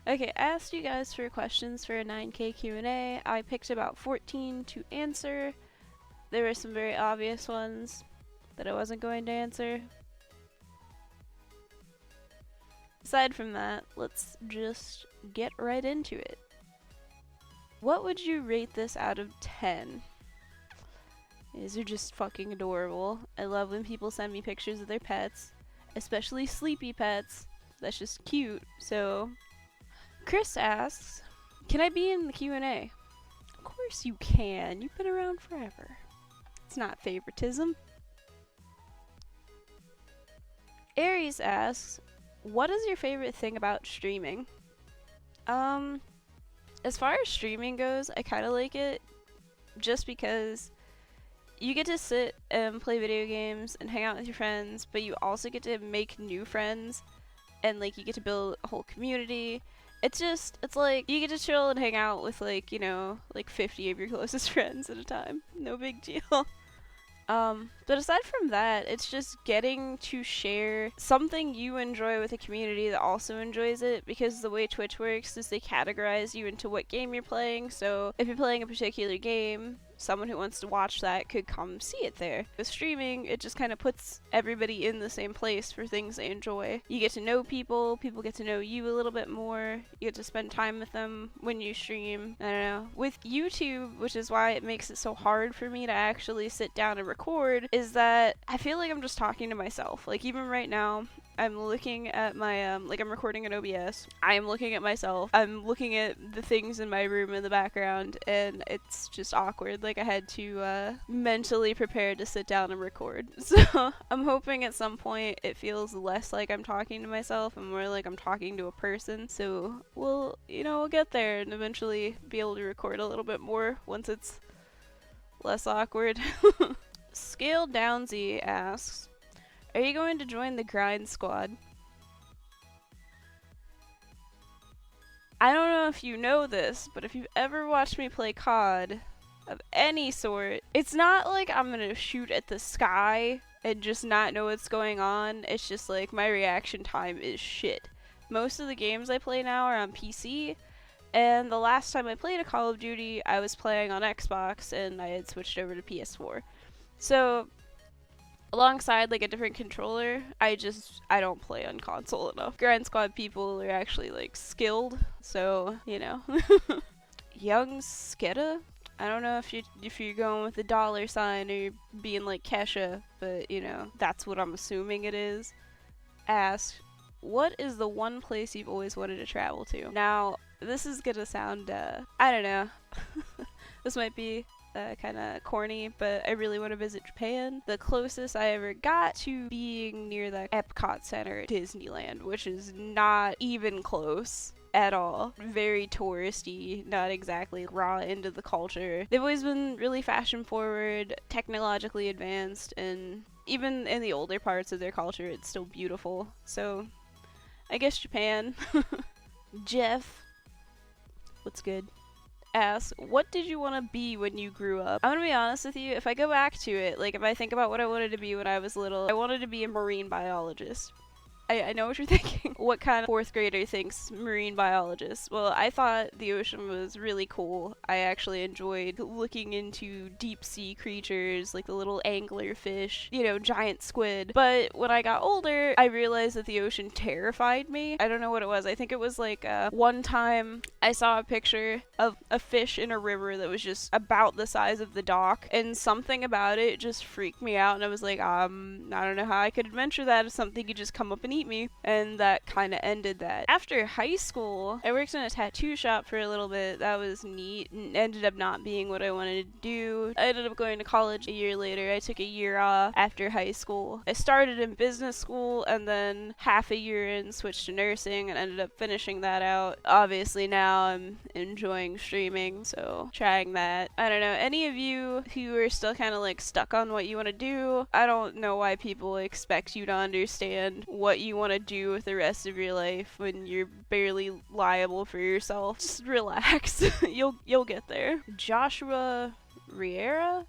Okay, I asked you guys for questions for a 9K Q&A. I picked about 14 to answer. There were some very obvious ones that I wasn't going to answer. Aside from that, let's just get right into it. What would you rate this out of 10? These are just fucking adorable. I love when people send me pictures of their pets, especially sleepy pets. That's just cute. So, Chris asks, can I be in the Q&A? Of course you can. You've been around forever. It's not favoritism. Aries asks, what is your favorite thing about streaming? As far as streaming goes, I kind of like it just because you get to sit and play video games and hang out with your friends, but you also get to make new friends and like you get to build a whole community. It's like you get to chill and hang out with like, you know, like 50 of your closest friends at a time. No big deal. But aside from that, it's just getting to share something you enjoy with a community that also enjoys it, because the way Twitch works is they categorize you into what game you're playing. So if you're playing a particular game, someone who wants to watch that could come see it there. With streaming, it just kind of puts everybody in the same place for things they enjoy. You get to know people, people get to know you a little bit more, you get to spend time with them when you stream. I don't know. With YouTube, which is why it makes it so hard for me to actually sit down and record, is that I feel like I'm just talking to myself. Like even right now, I'm looking at my, like I'm recording in OBS. I'm looking at myself. I'm looking at the things in my room in the background, and it's just awkward. Like I had to mentally prepare to sit down and record. So I'm hoping at some point it feels less like I'm talking to myself and more like I'm talking to a person. So we'll get there and eventually be able to record a little bit more once it's less awkward. Scale Downsy asks, are you going to join the grind squad? I don't know if you know this, but if you've ever watched me play COD of any sort, it's not like I'm gonna shoot at the sky and just not know what's going on. It's just like my reaction time is shit. Most of the games I play now are on PC, and the last time I played a Call of Duty, I was playing on Xbox and I had switched over to PS4. So alongside like a different controller, I don't play on console enough. Grind Squad people are actually like skilled, so you know. Young Skeda? I don't know if you're going with the $sign or you're being like Kesha, but you know, that's what I'm assuming it is. Asks, what is the one place you've always wanted to travel to? Now, this is gonna sound, I don't know. This might be kind of corny, but I really want to visit Japan. The closest I ever got to being near the Epcot Center at Disneyland, which is not even close at all. Very touristy, not exactly raw into the culture. They've always been really fashion forward, technologically advanced, and even in the older parts of their culture, it's still beautiful. So, I guess Japan. Jeff, what's good? Asks, what did you want to be when you grew up? I'm gonna be honest with you, if I go back to it, like if I think about what I wanted to be when I was little, I wanted to be a marine biologist. I know what you're thinking. What kind of 4th grader thinks marine biologist? Well, I thought the ocean was really cool. I actually enjoyed looking into deep sea creatures, like the little angler fish, you know, giant squid. But when I got older, I realized that the ocean terrified me. I don't know what it was. I think it was like one time I saw a picture of a fish in a river that was just about the size of the dock, and something about it just freaked me out, and I was like, I don't know how I could adventure that if something could just come up and eat me. And that kind of ended that. After high school, I worked in a tattoo shop for a little bit. That was neat. Ended up not being what I wanted to do. I ended up going to college a year later. I took a year off after high school. I started in business school and then half a year in switched to nursing and ended up finishing that out. Obviously now I'm enjoying streaming, so trying that. I don't know, any of you who are still kind of like stuck on what you want to do, I don't know why people expect you to understand what you want to do with the rest of your life when you're barely liable for yourself. Just relax. You'll get there. Joshua Riera?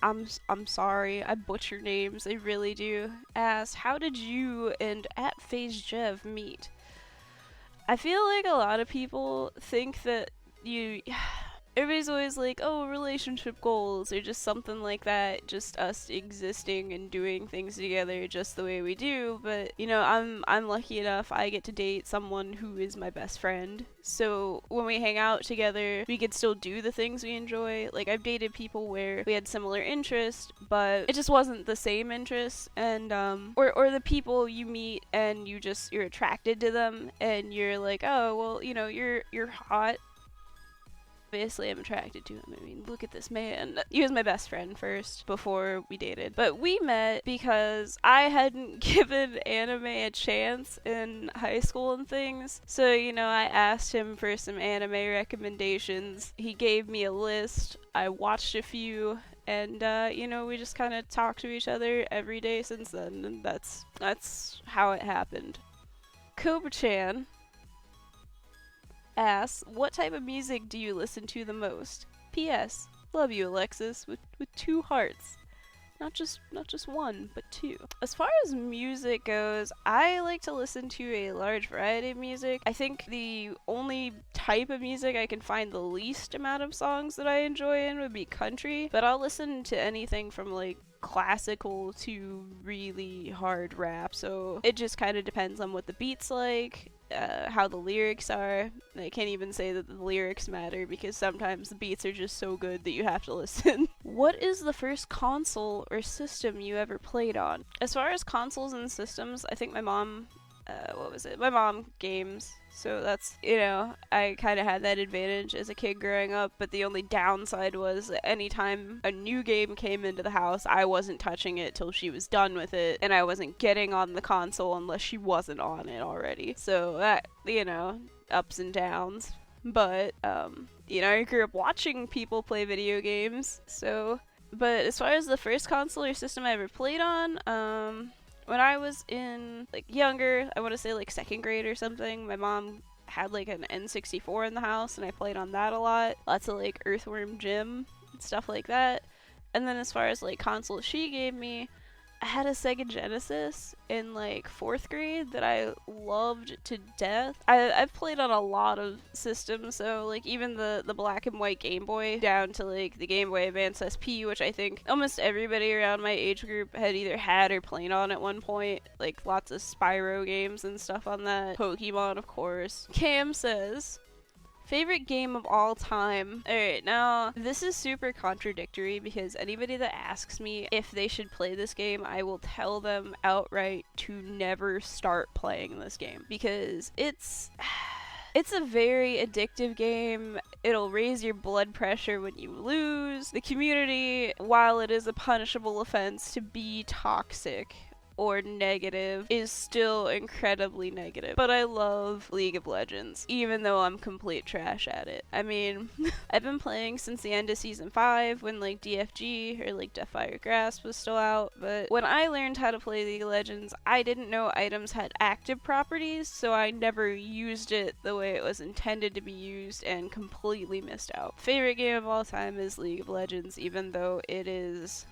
I'm sorry, I butcher names, I really do. Asks, how did you and @FazeJev meet? I feel like a lot of people think that you everybody's always like, oh, relationship goals or just something like that, just us existing and doing things together just the way we do. But you know, I'm lucky enough I get to date someone who is my best friend. So when we hang out together, we could still do the things we enjoy. Like I've dated people where we had similar interests, but it just wasn't the same interests. And or the people you meet and you're attracted to them and you're like, oh well, you know, you're hot. Obviously I'm attracted to him. I mean, look at this man. He was my best friend first before we dated. But we met because I hadn't given anime a chance in high school and things. So, you know, I asked him for some anime recommendations. He gave me a list. I watched a few. And, you know, we just kind of talked to each other every day since then. And that's how it happened. Cobra-chan asks, what type of music do you listen to the most? P.S. Love you, Alexis, with 2 hearts. Not just one, but 2. As far as music goes, I like to listen to a large variety of music. I think the only type of music I can find the least amount of songs that I enjoy in would be country, but I'll listen to anything from like classical to really hard rap, so it just kind of depends on what the beat's like, how the lyrics are. I can't even say that the lyrics matter because sometimes the beats are just so good that you have to listen. What is the first console or system you ever played on? As far as consoles and systems, I think my mom my mom games, so that's, you know, I kind of had that advantage as a kid growing up, but the only downside was anytime a new game came into the house, I wasn't touching it till she was done with it, and I wasn't getting on the console unless she wasn't on it already. So that, you know, ups and downs. But, you know, I grew up watching people play video games, so, but as far as the first console or system I ever played on, when I was in, like, younger, I want to say, like, 2nd grade or something, my mom had, like, an N64 in the house, and I played on that a lot. Lots of, like, Earthworm Jim and stuff like that. And then as far as, like, consoles she gave me, I had a Sega Genesis in, like, 4th grade that I loved to death. I've played on a lot of systems, so, like, even the black and white Game Boy down to, like, the Game Boy Advance SP, which I think almost everybody around my age group had either had or played on at one point. Like, lots of Spyro games and stuff on that. Pokemon, of course. Cam says, favorite game of all time. Alright, now, this is super contradictory because anybody that asks me if they should play this game, I will tell them outright to never start playing this game. Because it's a very addictive game. It'll raise your blood pressure when you lose. The community, while it is a punishable offense to be toxic or negative, is still incredibly negative. But I love League of Legends, even though I'm complete trash at it. I mean, I've been playing since the end of Season 5 when, like, DFG, or, like, Deathfire Grasp was still out, but when I learned how to play League of Legends, I didn't know items had active properties, so I never used it the way it was intended to be used and completely missed out. Favorite game of all time is League of Legends, even though it is...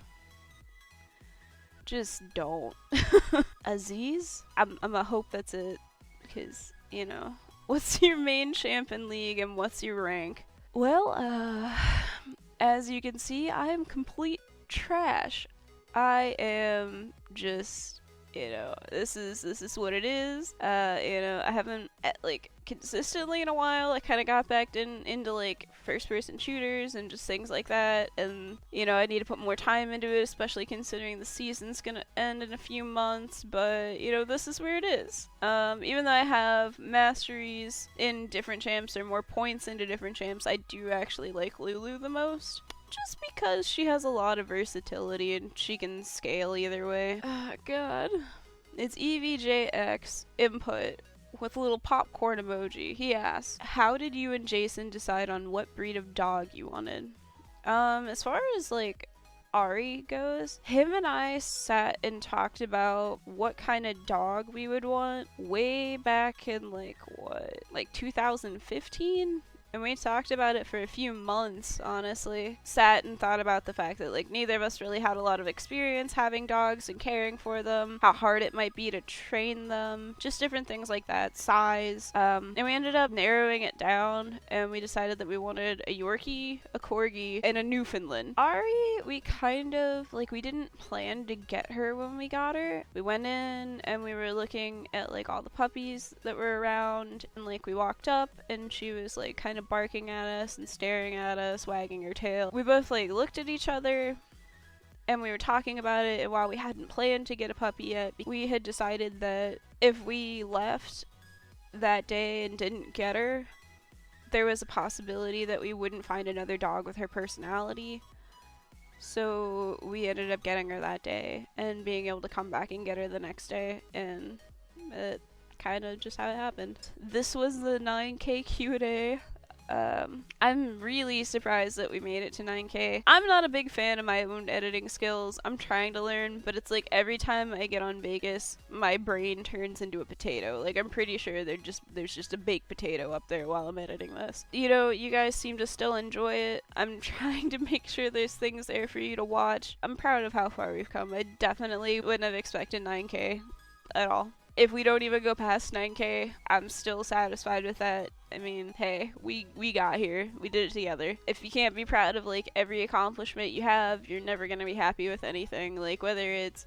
just don't. Aziz? I'm a hope that's it, because, you know, what's your main champ in League and what's your rank? Well, as you can see, I am complete trash. I am just, you know, this is what it is. You know, I haven't, like, consistently in a while. I kind of got back into like first-person shooters and just things like that, and you know, I need to put more time into it, especially considering the season's gonna end in a few months. But you know, this is where it is. Even though I have masteries in different champs or more points into different champs, I do actually like Lulu the most. Just because she has a lot of versatility and she can scale either way. Oh god. It's EVJX input with a little popcorn emoji. He asks, how did you and Jason decide on what breed of dog you wanted? As far as like Ari goes, him and I sat and talked about what kind of dog we would want way back in like 2015? And we talked about it for a few months, honestly. Sat and thought about the fact that, like, neither of us really had a lot of experience having dogs and caring for them, how hard it might be to train them, just different things like that, size. And we ended up narrowing it down, and we decided that we wanted a Yorkie, a Corgi, and a Newfoundland. Ari, we kind of, like, we didn't plan to get her when we got her. We went in, and we were looking at, like, all the puppies that were around, and, like, we walked up, and she was, like, kind of barking at us and staring at us, wagging her tail. We both, like, looked at each other, and we were talking about it, and while we hadn't planned to get a puppy yet, we had decided that if we left that day and didn't get her, there was a possibility that we wouldn't find another dog with her personality. So we ended up getting her that day and being able to come back and get her the next day, and it kind of just how it happened. This was the 9K Q&A. I'm really surprised that we made it to 9K. I'm not a big fan of my own editing skills. I'm trying to learn, but it's like every time I get on Vegas, my brain turns into a potato. Like, I'm pretty sure there's just a baked potato up there while I'm editing this. You know, you guys seem to still enjoy it. I'm trying to make sure there's things there for you to watch. I'm proud of how far we've come. I definitely wouldn't have expected 9K at all. If we don't even go past 9K, I'm still satisfied with that. I mean, hey, we got here. We did it together. If you can't be proud of, like, every accomplishment you have, you're never gonna be happy with anything. Like, whether it's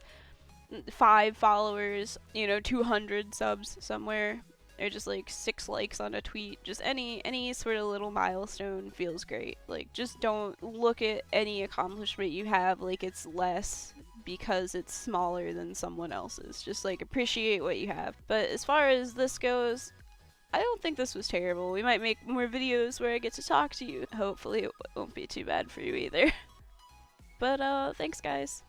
5 followers, you know, 200 subs somewhere, or just, like, 6 likes on a tweet. Just any sort of little milestone feels great. Like, just don't look at any accomplishment you have like it's less because it's smaller than someone else's. Just, like, appreciate what you have. But as far as this goes, I don't think this was terrible. We might make more videos where I get to talk to you. Hopefully it won't be too bad for you either. But, thanks guys.